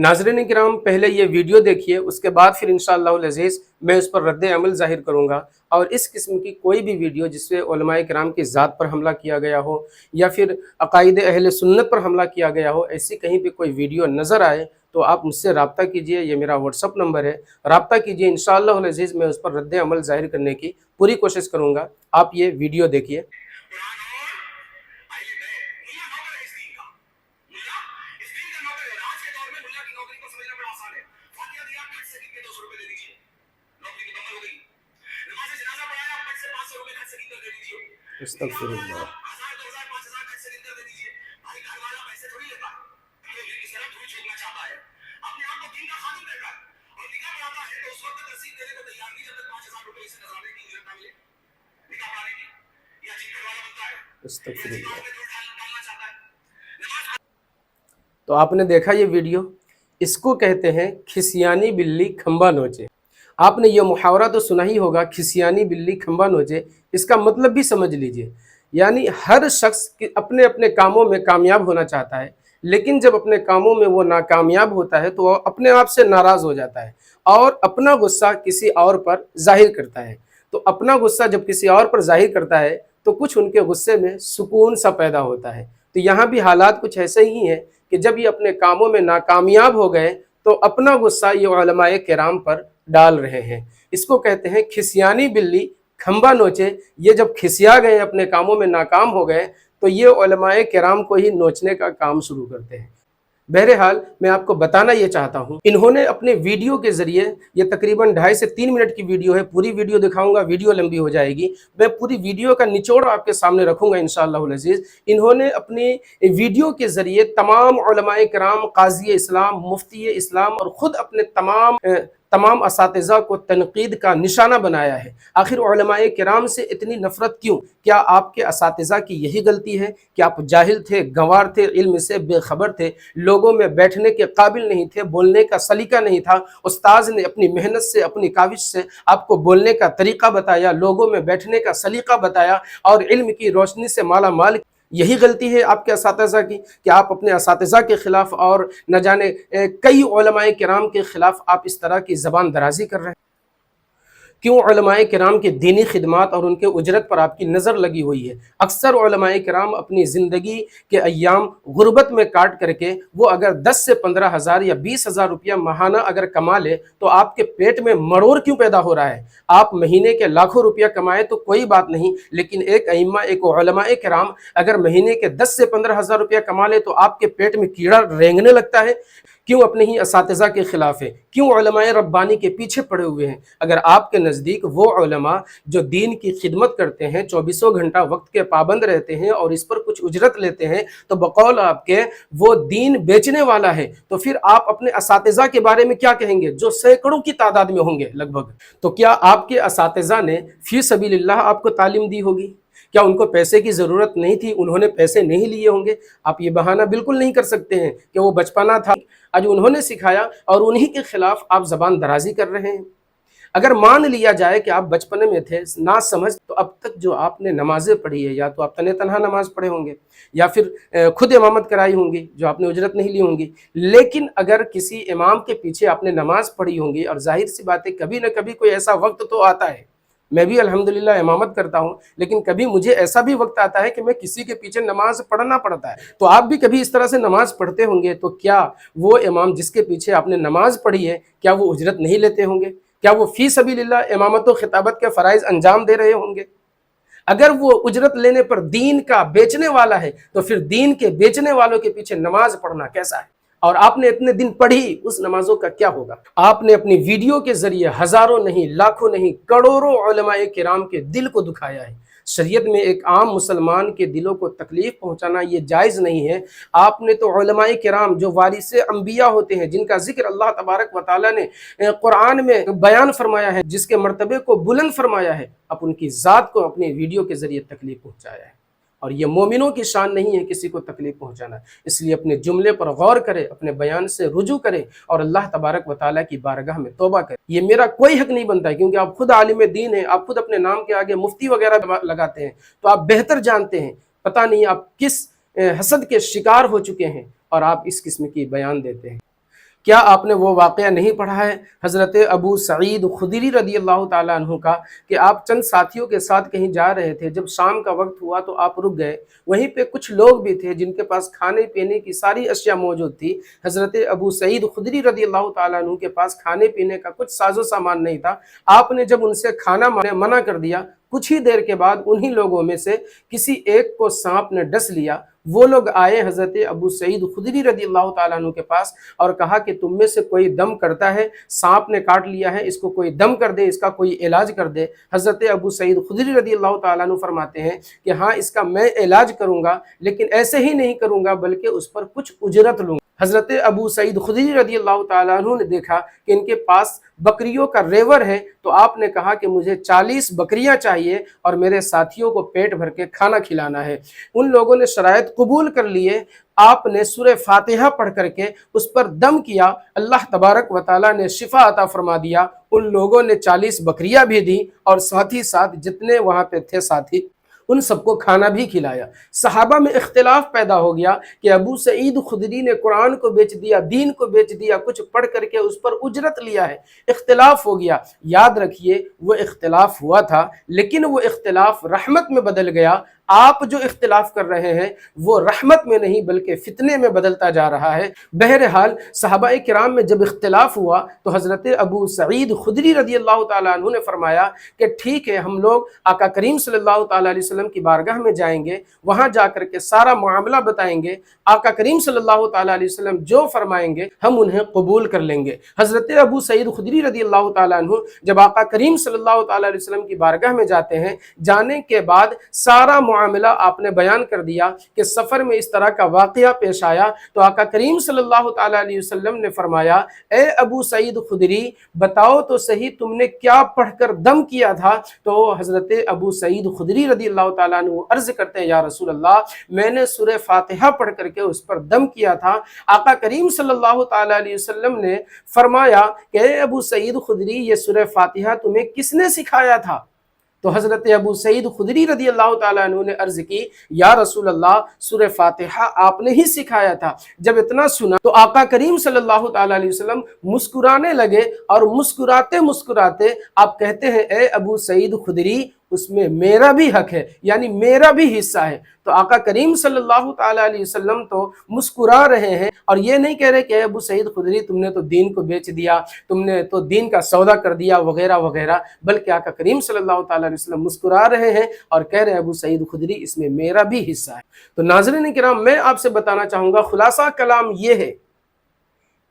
नाज़रीन किराम, पहले ये वीडियो देखिए, उसके बाद फिर इंशाअल्लाह अज़ीज़ मैं उस पर रद्द अमल ज़ाहिर करूँगा। और इस किस्म की कोई भी वीडियो जिससे उलमाए किराम की ज़ात पर हमला किया गया हो या फिर अक़ाइद अहले सुन्नत पर हमला किया गया हो, ऐसी कहीं भी कोई वीडियो नज़र आए तो आप मुझसे रब्ता कीजिए। ये मेरा व्हाट्सअप नंबर है, रब्ता कीजिए। इंशाअल्लाह अज़ीज़ मैं उस पर रद्द अमल ज़ाहिर करने की पूरी कोशिश करूँगा। आप ये वीडियो देखिए। अस्तग़फिरुल्लाह। अस्तग़फिरुल्लाह। तो आपने देखा ये वीडियो, इसको कहते हैं खिसियानी बिल्ली खंबा नोचे। आपने ये मुहावरा तो सुना ही होगा, खिसियानी बिल्ली खंबा नोचे। इसका मतलब भी समझ लीजिए, यानी हर शख्स अपने अपने कामों में कामयाब होना चाहता है, लेकिन जब अपने कामों में वो नाकामयाब होता है तो वो अपने आप से नाराज़ हो जाता है और अपना गुस्सा किसी और पर ज़ाहिर करता है। तो अपना गुस्सा जब किसी और पर ज़ाहिर करता है तो कुछ उनके गुस्से में सुकून सा पैदा होता है। तो यहाँ भी हालात कुछ ऐसे ही हैं कि जब ये अपने कामों में नाकामयाब हो गए तो अपना गुस्सा ये उलमाए किराम पर डाल रहे हैं। इसको कहते हैं खिसियानी बिल्ली खंबा नोचे। ये जब खिसिया गए, अपने कामों में नाकाम हो गए, तो ये उलमाए किराम को ही नोचने का काम शुरू करते हैं। बहरहाल मैं आपको बताना ये चाहता हूँ, इन्होंने अपने वीडियो के ज़रिए, ये तकरीबन 2.5 से 3 मिनट की वीडियो है, पूरी वीडियो दिखाऊंगा, वीडियो लंबी हो जाएगी। मैं पूरी वीडियो का निचोड़ आपके सामने रखूंगा इंशाअल्लाह अज़ीज़। इन्होंने अपनी वीडियो के ज़रिए तमाम उलमाए किराम, काज़ी इस्लाम, मुफ्ती इस्लाम और ख़ुद अपने तमाम असातिज़ा को तनकीद का निशाना बनाया है। आखिर उलमाए किराम से इतनी नफ़रत क्यों? क्या आपके असातिज़ा की यही गलती है कि आप जाहिल थे, गंवार थे, इल्म से बेखबर थे, लोगों में बैठने के काबिल नहीं थे, बोलने का सलीका नहीं था? उस्ताद ने अपनी मेहनत से, अपनी काविश से आपको बोलने का तरीक़ा बताया, लोगों में बैठने का सलीका बताया और इल्म की रोशनी से माला माल। यही गलती है आपके असातिज़ा की कि आप अपने असातिज़ा के ख़िलाफ़ और न जाने कई उलमाए किराम के ख़िलाफ़ आप इस तरह की ज़बान दराज़ी कर रहे हैं। क्यों उलमाए किराम के दीनी खिदमात और उनके उजरत पर आपकी नज़र लगी हुई है? अक्सर उलमाए किराम अपनी ज़िंदगी के अय्याम गुर्बत में काट करके वो अगर 10 से 15 हज़ार या 20 हज़ार रुपया माहाना अगर कमा ले तो आपके पेट में मरोड़ क्यों पैदा हो रहा है? आप महीने के लाखों रुपया कमाए तो कोई बात नहीं, लेकिन एक अइम्मा, एक उलमाए किराम अगर महीने के 10 से 15 हज़ार रुपया कमा ले तो आपके पेट में कीड़ा रेंगने लगता है। क्यों अपने ही असातिज़ा के ख़िलाफ़ है? क्यों उलमाए रब्बानी के पीछे पड़े हुए हैं? अगर आपके नज़दीक वो उलमा जो दीन की खिदमत करते हैं, 24 घंटा वक्त के पाबंद रहते हैं और इस पर कुछ उजरत लेते हैं, तो बकौल आपके वो दीन बेचने वाला है, तो फिर आप अपने असातिज़ा के बारे में क्या कहेंगे जो सैकड़ों की तादाद में होंगे लगभग? तो क्या आपके असातिज़ा ने फ़ी सबीलिल्लाह आपको तालीम दी होगी? क्या उनको पैसे की ज़रूरत नहीं थी? उन्होंने पैसे नहीं लिए होंगे? आप ये बहाना बिल्कुल नहीं कर सकते हैं कि वो बचपना था, आज उन्होंने सिखाया और उन्हीं के खिलाफ आप ज़बान दराज़ी कर रहे हैं। अगर मान लिया जाए कि आप बचपने में थे ना समझ, तो अब तक जो आपने नमाज़ें पढ़ी है, या तो आप तने तनहा नमाज़ पढ़े होंगे या फिर खुद इमामत कराई होंगी जो आपने उजरत नहीं ली होंगी। लेकिन अगर किसी इमाम के पीछे आपने नमाज़ पढ़ी होंगी, और जाहिर सी बात है कभी न कभी कोई ऐसा वक्त तो आता है, मैं भी अल्हम्दुलिल्लाह इमामत करता हूँ, लेकिन कभी मुझे ऐसा भी वक्त आता है कि मैं किसी के पीछे नमाज पढ़ना पड़ता है। तो आप भी कभी इस तरह से नमाज पढ़ते होंगे, तो क्या वो इमाम जिसके पीछे आपने नमाज पढ़ी है, क्या वो उजरत नहीं लेते होंगे? क्या वो फ़ी सबीलिल्लाह इमामत व खिताबत के फ़राइज़ अंजाम दे रहे होंगे? अगर वो उजरत लेने पर दीन का बेचने वाला है, तो फिर दीन के बेचने वालों के पीछे नमाज पढ़ना कैसा है? और आपने इतने दिन पढ़ी, उस नमाजों का क्या होगा? आपने अपनी वीडियो के जरिए हजारों नहीं, लाखों नहीं, करोड़ों उलमाए किराम के दिल को दुखाया है। शरीयत में एक आम मुसलमान के दिलों को तकलीफ पहुंचाना ये जायज़ नहीं है। आपने तो उलमाए किराम जो वारिसे अंबिया होते हैं, जिनका जिक्र अल्लाह तबारक व तआला ने कुरान में बयान फरमाया है, जिसके मर्तबे को बुलंद फरमाया है, आप उनकी ज़ात को अपने वीडियो के जरिए तकलीफ पहुंचाया है। और ये मोमिनों की शान नहीं है किसी को तकलीफ पहुंचाना। इसलिए अपने जुमले पर गौर करें, अपने बयान से रुजू करें और अल्लाह तबारक व तआला की बारगाह में तौबा करें। ये मेरा कोई हक नहीं बनता है, क्योंकि आप खुद आलिम दीन हैं, आप खुद अपने नाम के आगे मुफ्ती वगैरह लगाते हैं, तो आप बेहतर जानते हैं। पता नहीं आप किस हसद के शिकार हो चुके हैं और आप इस किस्म की बयान देते हैं। کیا آپ نے وہ واقعہ نہیں پڑھا ہے حضرت ابو سعید خدری رضی اللہ تعالیٰ عنہ کا کہ آپ چند ساتھیوں کے ساتھ کہیں جا رہے تھے، جب شام کا وقت ہوا تو آپ رک گئے، وہیں پہ کچھ لوگ بھی تھے جن کے پاس کھانے پینے کی ساری اشیاء موجود تھی، حضرت ابو سعید خدری رضی اللہ تعالیٰ عنہ کے پاس کھانے پینے کا کچھ ساز و سامان نہیں تھا، آپ نے جب ان سے کھانا منع کر دیا، کچھ ہی دیر کے بعد انہی لوگوں میں سے کسی ایک کو سانپ نے ڈس لیا۔ وہ لوگ آئے حضرت ابو سعید خدری رضی اللہ تعالیٰ عنہ کے پاس اور کہا کہ تم میں سے کوئی دم کرتا ہے، سانپ نے کاٹ لیا ہے، اس کو کوئی دم کر دے، اس کا کوئی علاج کر دے۔ حضرت ابو سعید خدری رضی اللہ تعالیٰ عنہ فرماتے ہیں کہ ہاں اس کا میں علاج کروں گا، لیکن ایسے ہی نہیں کروں گا بلکہ اس پر کچھ اجرت لوں گا۔ حضرت ابو سعید خدری رضی اللہ تعالیٰ عنہ نے دیکھا کہ ان کے پاس بکریوں کا ریور ہے، تو آپ نے کہا کہ مجھے 40 بکریاں چاہیے اور میرے ساتھیوں کو پیٹ بھر کے کھانا کھلانا ہے۔ ان لوگوں نے شرائط قبول کر لیے، آپ نے سورہ فاتحہ پڑھ کر کے اس پر دم کیا، اللہ تبارک و تعالیٰ نے شفا عطا فرما دیا۔ ان لوگوں نے 40 بکریاں بھی دی اور ساتھ ہی ساتھ جتنے وہاں پہ تھے ساتھی ان سب کو کھانا بھی کھلایا۔ صحابہ میں اختلاف پیدا ہو گیا کہ ابو سعید خدری نے قرآن کو بیچ دیا، دین کو بیچ دیا، کچھ پڑھ کر کے اس پر اجرت لیا ہے، اختلاف ہو گیا۔ یاد رکھیے وہ اختلاف ہوا تھا، لیکن وہ اختلاف رحمت میں بدل گیا۔ آپ جو اختلاف کر رہے ہیں وہ رحمت میں نہیں بلکہ فتنے میں بدلتا جا رہا ہے۔ بہرحال صحابہ کرام میں جب اختلاف ہوا تو حضرت ابو سعید خدری رضی اللہ تعالیٰ عنہ نے فرمایا کہ ٹھیک ہے، ہم لوگ آقا کریم صلی اللہ تعالیٰ علیہ وسلم کی بارگاہ میں جائیں گے، وہاں جا کر کے سارا معاملہ بتائیں گے، آقا کریم صلی اللہ تعالیٰ علیہ وسلم جو فرمائیں گے ہم انہیں قبول کر لیں گے۔ حضرت ابو سعید خدری رضی اللہ تعالیٰ عنہ جب آقا کریم صلی اللہ تعالیٰ علیہ وسلم کی بارگاہ میں جاتے ہیں، جانے کے بعد سارا معاملہ آپ نے بیان کر دیا کہ سفر میں اس طرح کا واقعہ پیش آیا، تو آقا کریم صلی اللہ تعالیٰ علیہ وسلم نے فرمایا، اے ابو سعید خدری بتاؤ تو صحیح تم نے کیا پڑھ کر دم کیا تھا؟ تو حضرت ابو سعید خدری رضی اللہ تعالیٰ عنہ عرض کرتے ہیں، یا رسول اللہ میں نے سورہ فاتحہ پڑھ کر کے اس پر دم کیا تھا۔ آقا کریم صلی اللہ تعالیٰ علیہ وسلم نے فرمایا کہ اے ابو سعید خدری یہ سورہ فاتحہ تمہیں کس نے سکھایا تھا؟ تو حضرت ابو سعید خدری رضی اللہ تعالیٰ عنہ نے عرض کی، یا رسول اللہ سورہ فاتحہ آپ نے ہی سکھایا تھا۔ جب اتنا سنا تو آقا کریم صلی اللہ تعالیٰ علیہ وسلم مسکرانے لگے اور مسکراتے مسکراتے آپ کہتے ہیں، اے ابو سعید خدری اس میں میرا بھی حق ہے، یعنی میرا بھی حصہ ہے۔ تو آقا کریم صلی اللہ تعالیٰ علیہ وسلم تو مسکرا رہے ہیں اور یہ نہیں کہہ رہے کہ اے ابو سعید خدری تم نے تو دین کو بیچ دیا، تم نے تو دین کا سودا کر دیا وغیرہ وغیرہ، بلکہ آقا کریم صلی اللہ تعالیٰ علیہ وسلم مسکرا رہے ہیں اور کہہ رہے ہیں ابو سعید خدری اس میں میرا بھی حصہ ہے۔ تو ناظرین کرام میں آپ سے بتانا چاہوں گا، خلاصہ کلام یہ ہے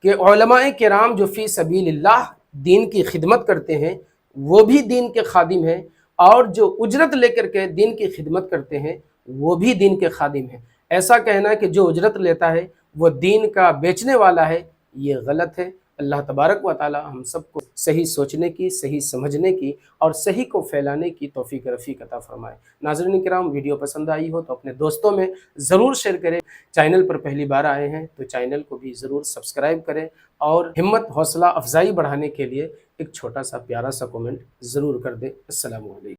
کہ علماء کرام جو فی سبیل اللہ دین کی خدمت کرتے ہیں وہ بھی دین کے خادم ہیں، اور جو اجرت لے کر کے دین کی خدمت کرتے ہیں وہ بھی دین کے خادم ہیں۔ ایسا کہنا کہ جو اجرت لیتا ہے وہ دین کا بیچنے والا ہے، یہ غلط ہے۔ اللہ تبارک و تعالی ہم سب کو صحیح سوچنے کی، صحیح سمجھنے کی اور صحیح کو پھیلانے کی توفیق رفیق عطا فرمائے۔ ناظرین کرام ویڈیو پسند آئی ہو تو اپنے دوستوں میں ضرور شیئر کریں۔ چینل پر پہلی بار آئے ہیں تو چینل کو بھی ضرور سبسکرائب کریں، اور ہمت حوصلہ افزائی بڑھانے کے لیے ایک چھوٹا سا پیارا سا کومنٹ ضرور کر دیں۔ السلام علیکم۔